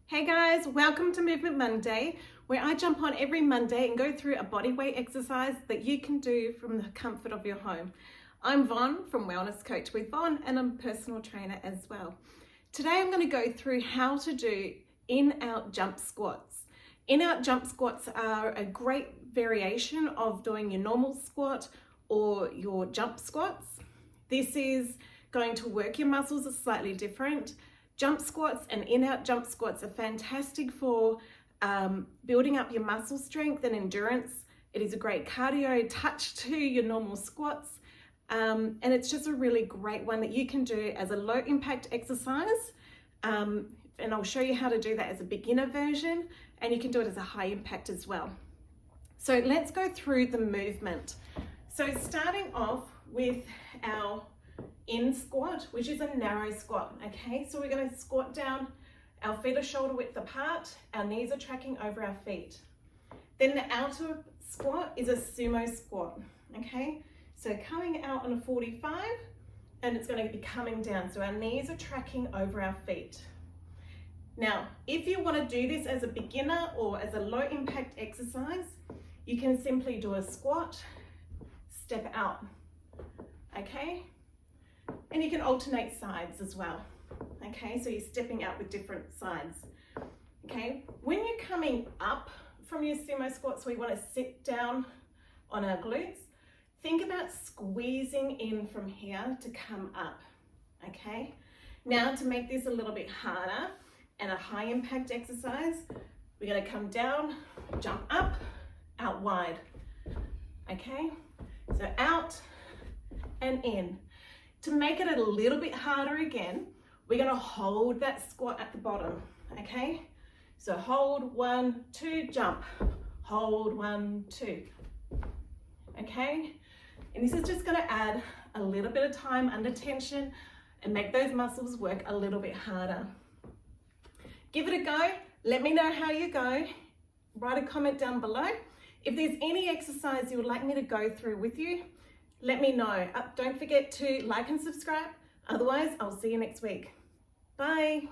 Hey guys, welcome to Movement Monday, where I jump on every Monday and go through a bodyweight exercise that you can do from the comfort of your home. I'm Von from Wellness Coach with Von, and I'm a personal trainer as well. Today I'm going to go through how to do in-out jump squats. In-out jump squats are a great variation of doing your normal squat or your jump squats. This is going to work your muscles slightly different. Jump squats and in-out jump squats are fantastic for building up your muscle strength and endurance. It is a great cardio touch to your normal squats. And it's just a really great one that you can do as a low impact exercise. And I'll show you how to do that as a beginner version, and you can do it as a high impact as well. So let's go through the movement. So starting off with our in squat, which is a narrow squat. Okay, so we're going to squat down, our feet are shoulder width apart, our knees are tracking over our feet. Then the outer squat is a sumo squat. Okay, so coming out on a 45, and it's going to be coming down, so our knees are tracking over our feet. Now if you want to do this as a beginner or as a low impact exercise, you can simply do a squat, step out. Okay, and you can alternate sides as well. Okay, so you're stepping out with different sides. Okay, when you're coming up from your sumo squats, we want to sit down on our glutes. Think about squeezing in from here to come up. Okay, now to make this a little bit harder and a high impact exercise, we're going to come down, jump up, out wide. Okay, so out and in. To make it a little bit harder again, we're going to hold that squat at the bottom. Okay, so hold 1, 2, jump, hold 1, 2. Okay, and this is just going to add a little bit of time under tension and make those muscles work a little bit harder. Give it a go. Let me know how you go. Write a comment down below. If there's any exercise you would like me to go through with you, let me know. Don't forget to like and subscribe. Otherwise, I'll see you next week. Bye.